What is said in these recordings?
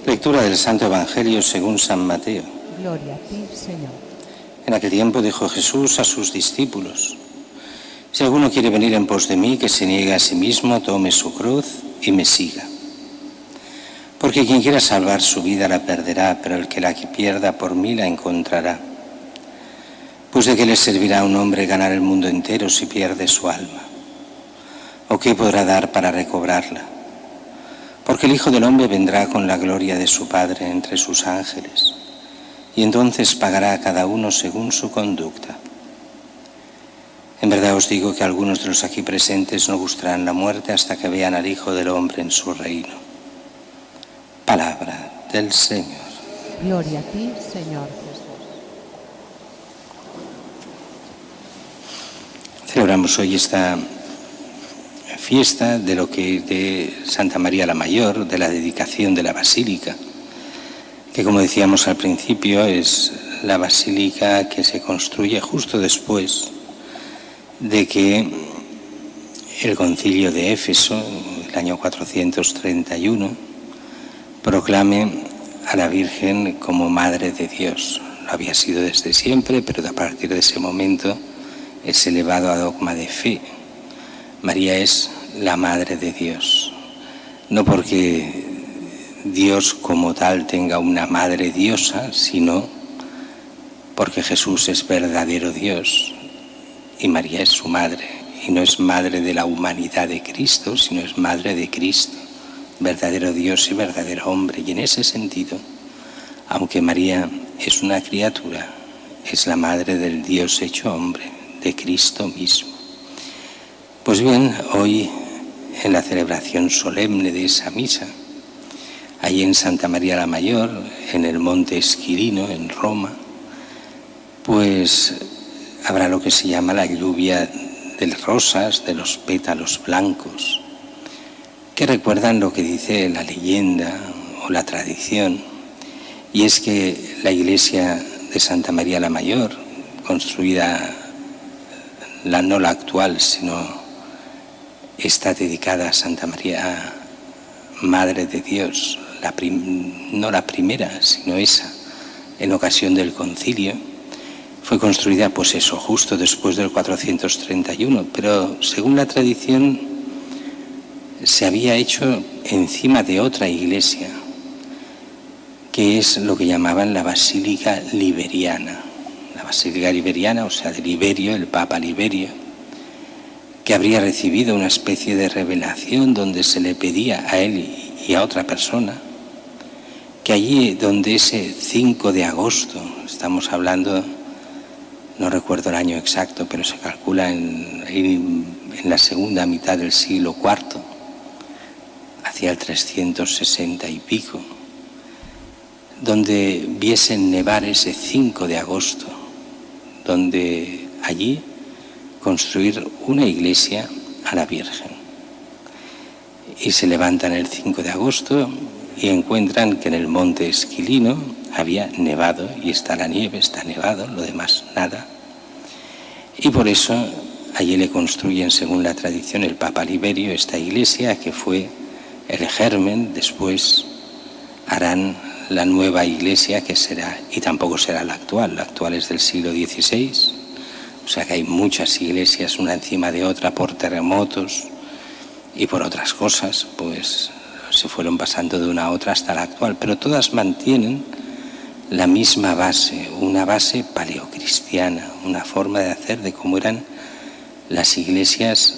Lectura del Santo Evangelio según San Mateo. Gloria a ti, Señor. En aquel tiempo dijo Jesús a sus discípulos: si alguno quiere venir en pos de mí, que se niegue a sí mismo, tome su cruz y me siga. Porque quien quiera salvar su vida la perderá, pero el que la pierda por mí la encontrará. Pues ¿de qué le servirá a un hombre ganar el mundo entero si pierde su alma? ¿O qué podrá dar para recobrarla? Porque el Hijo del Hombre vendrá con la gloria de su Padre entre sus ángeles, y entonces pagará a cada uno según su conducta. En verdad os digo que algunos de los aquí presentes no gustarán la muerte hasta que vean al Hijo del Hombre en su reino. Palabra del Señor. Gloria a ti, Señor Jesús. Celebramos hoy esta fiesta de Santa María la Mayor, de la dedicación de la Basílica, que, como decíamos al principio, es la basílica que se construye justo después de que el concilio de Éfeso, el año 431, proclame a la Virgen como Madre de Dios. Lo había sido desde siempre, pero a partir de ese momento es elevado a dogma de fe. María es la Madre de Dios, no porque Dios como tal tenga una madre diosa, sino porque Jesús es verdadero Dios y María es su madre, y no es madre de la humanidad de Cristo, sino es madre de Cristo, verdadero Dios y verdadero hombre. Y en ese sentido, aunque María es una criatura, es la madre del Dios hecho hombre, de Cristo mismo. Pues bien, hoy en la celebración solemne de esa misa, allí en Santa María la Mayor, en el Monte Esquilino, en Roma, pues habrá lo que se llama la lluvia de rosas, de los pétalos blancos, que recuerdan lo que dice la leyenda o la tradición, y es que la iglesia de Santa María la Mayor, construida, no la actual, sino está dedicada a Santa María, Madre de Dios, no la primera, sino esa, en ocasión del concilio. Fue construida, pues eso, justo después del 431, pero según la tradición se había hecho encima de otra iglesia, que es lo que llamaban la Basílica Liberiana. La Basílica Liberiana, o sea, de Liberio, el Papa Liberio, que habría recibido una especie de revelación donde se le pedía a él y a otra persona que allí donde ese 5 de agosto, estamos hablando, no recuerdo el año exacto, pero se calcula en la segunda mitad del siglo IV, hacia el 360 y pico, donde viesen nevar ese 5 de agosto, donde allí construir una iglesia a la Virgen. Y se levantan el 5 de agosto y encuentran que en el Monte Esquilino había nevado, y está la nieve, está nevado, lo demás nada. Y por eso allí le construyen, según la tradición, el Papa Liberio, esta iglesia que fue el germen. Después harán la nueva iglesia que será, y tampoco será la actual es del siglo XVI. O sea que hay muchas iglesias una encima de otra por terremotos y por otras cosas, pues se fueron pasando de una a otra hasta la actual, pero todas mantienen la misma base, una base paleocristiana, una forma de hacer de cómo eran las iglesias,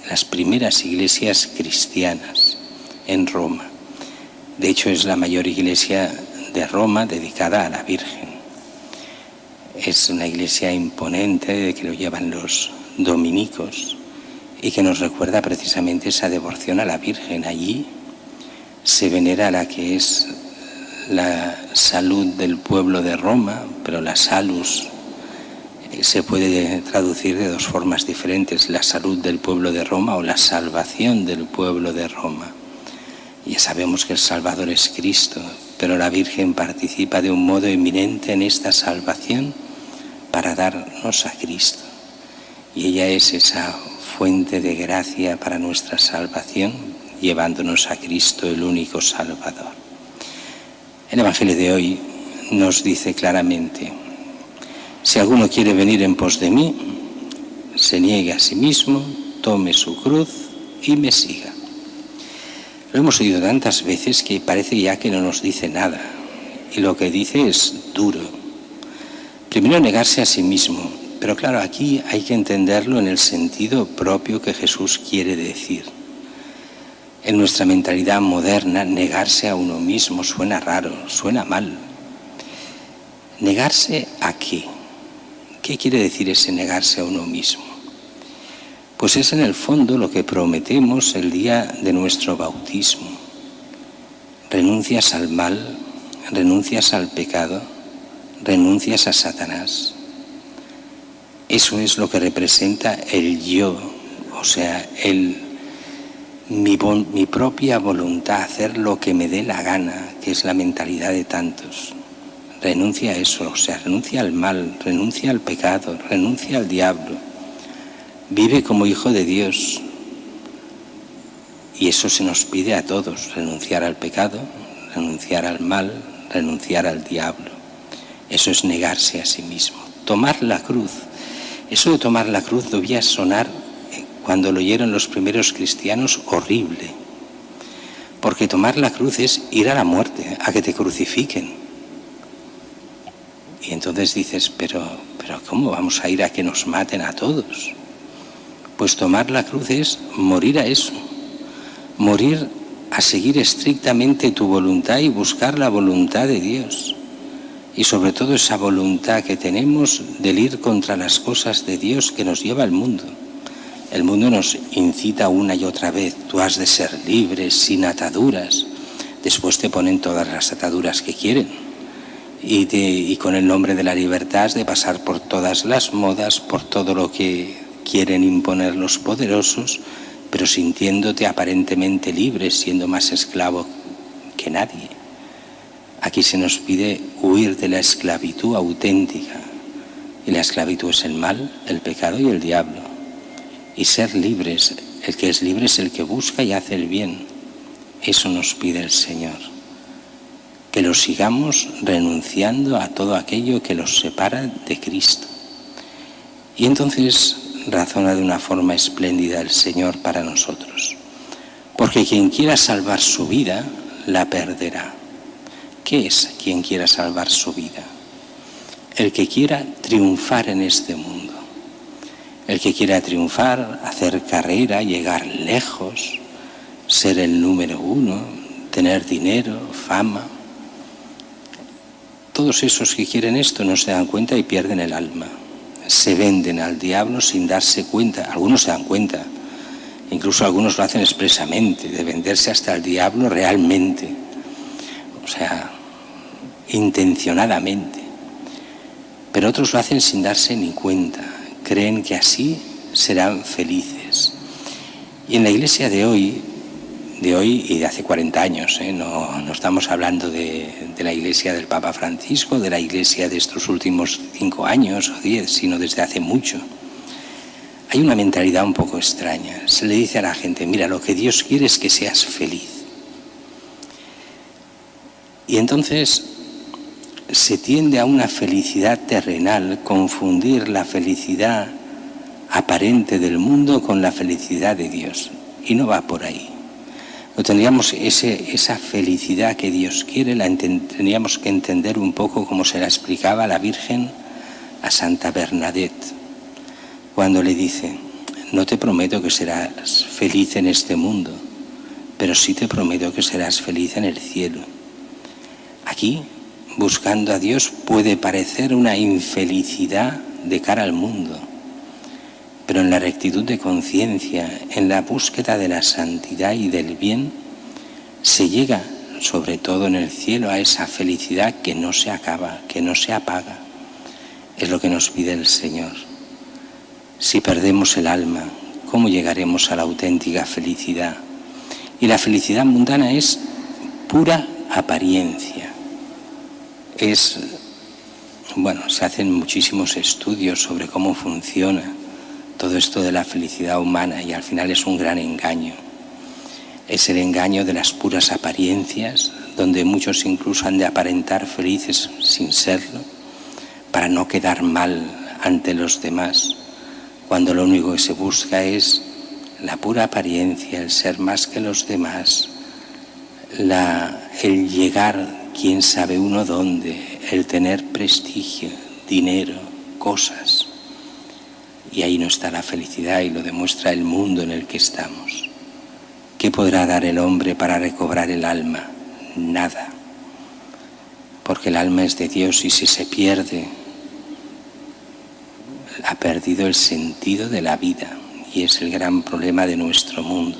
las primeras iglesias cristianas en Roma. De hecho, es la mayor iglesia de Roma dedicada a la Virgen. Es una iglesia imponente que lo llevan los dominicos y que nos recuerda precisamente esa devoción a la Virgen. Allí se venera la que es la salud del pueblo de Roma, pero la salus se puede traducir de dos formas diferentes: la salud del pueblo de Roma o la salvación del pueblo de Roma. Ya sabemos que el Salvador es Cristo, pero la Virgen participa de un modo eminente en esta salvación para darnos a Cristo. Y ella es esa fuente de gracia para nuestra salvación, llevándonos a Cristo, el único Salvador. El Evangelio de hoy nos dice claramente: si alguno quiere venir en pos de mí, se niegue a sí mismo, tome su cruz y me siga. Lo hemos oído tantas veces que parece ya que no nos dice nada, y lo que dice es duro. Primero, negarse a sí mismo, pero claro, aquí hay que entenderlo en el sentido propio que Jesús quiere decir. En nuestra mentalidad moderna, negarse a uno mismo suena raro, suena mal. ¿Negarse a qué? ¿Qué quiere decir ese negarse a uno mismo? Pues es en el fondo lo que prometemos el día de nuestro bautismo. Renuncias al mal, renuncias al pecado, renuncias a Satanás. Eso es lo que representa el yo, o sea, mi propia voluntad, hacer lo que me dé la gana, que es la mentalidad de tantos. Renuncia a eso, o sea, renuncia al mal, renuncia al pecado, renuncia al diablo. Vive como hijo de Dios. Y eso se nos pide a todos: renunciar al pecado, renunciar al mal, renunciar al diablo. Eso es negarse a sí mismo. Tomar la cruz. Eso de tomar la cruz debía sonar, cuando lo oyeron los primeros cristianos, horrible. Porque tomar la cruz es ir a la muerte, a que te crucifiquen. Y entonces dices, pero ¿cómo vamos a ir a que nos maten a todos? Pues tomar la cruz es morir a eso. Morir a seguir estrictamente tu voluntad y buscar la voluntad de Dios. Y sobre todo esa voluntad que tenemos del ir contra las cosas de Dios que nos lleva al mundo. El mundo nos incita una y otra vez: tú has de ser libre, sin ataduras. Después te ponen todas las ataduras que quieren. Y con el nombre de la libertad has de pasar por todas las modas, por todo lo que quieren imponer los poderosos, pero sintiéndote aparentemente libre, siendo más esclavo que nadie. Aquí se nos pide huir de la esclavitud auténtica. Y la esclavitud es el mal, el pecado y el diablo. Y ser libres, el que es libre es el que busca y hace el bien. Eso nos pide el Señor. Que lo sigamos renunciando a todo aquello que los separa de Cristo. Y entonces razona de una forma espléndida el Señor para nosotros. Porque quien quiera salvar su vida, la perderá. ¿Qué es quien quiera salvar su vida? El que quiera triunfar en este mundo. El que quiera triunfar, hacer carrera, llegar lejos, ser el número uno, tener dinero, fama. Todos esos que quieren esto no se dan cuenta y pierden el alma. Se venden al diablo sin darse cuenta. Algunos se dan cuenta, incluso algunos lo hacen expresamente, de venderse hasta el diablo realmente, o sea, intencionadamente. Pero otros lo hacen sin darse ni cuenta, creen que así serán felices. Y en la iglesia de hoy y de hace 40 años, no estamos hablando de la iglesia del Papa Francisco, de la iglesia de estos últimos 5 años o 10, sino desde hace mucho. Hay una mentalidad un poco extraña. Se le dice a la gente: mira, lo que Dios quiere es que seas feliz. Y entonces se tiende a una felicidad terrenal, confundir la felicidad aparente del mundo con la felicidad de Dios. Y no va por ahí. No tendríamos esa felicidad que Dios quiere, tendríamos que entender un poco como se la explicaba la Virgen a Santa Bernadette, cuando le dice: no te prometo que serás feliz en este mundo, pero sí te prometo que serás feliz en el cielo. Aquí, buscando a Dios, puede parecer una infelicidad de cara al mundo, pero en la rectitud de conciencia, en la búsqueda de la santidad y del bien, se llega, sobre todo en el cielo, a esa felicidad que no se acaba, que no se apaga. Es lo que nos pide el Señor. Si perdemos el alma, ¿cómo llegaremos a la auténtica felicidad? Y la felicidad mundana es pura apariencia. Se hacen muchísimos estudios sobre cómo funciona todo esto de la felicidad humana y al final es un gran engaño. Es el engaño de las puras apariencias, donde muchos incluso han de aparentar felices sin serlo, para no quedar mal ante los demás, cuando lo único que se busca es la pura apariencia, el ser más que los demás, el llegar quién sabe uno dónde, el tener prestigio, dinero, cosas. Y ahí no está la felicidad, y lo demuestra el mundo en el que estamos. ¿Qué podrá dar el hombre para recobrar el alma? Nada. Porque el alma es de Dios, y si se pierde, ha perdido el sentido de la vida, y es el gran problema de nuestro mundo.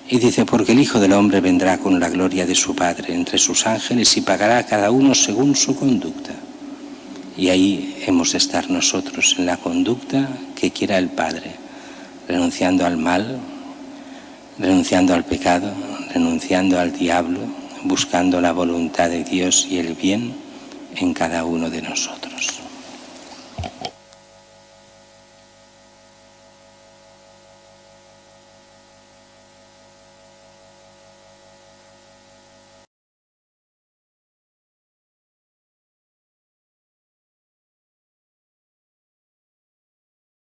Y dice, porque el Hijo del Hombre vendrá con la gloria de su Padre entre sus ángeles y pagará a cada uno según su conducta. Y ahí hemos de estar nosotros, en la conducta que quiera el Padre, renunciando al mal, renunciando al pecado, renunciando al diablo, buscando la voluntad de Dios y el bien en cada uno de nosotros.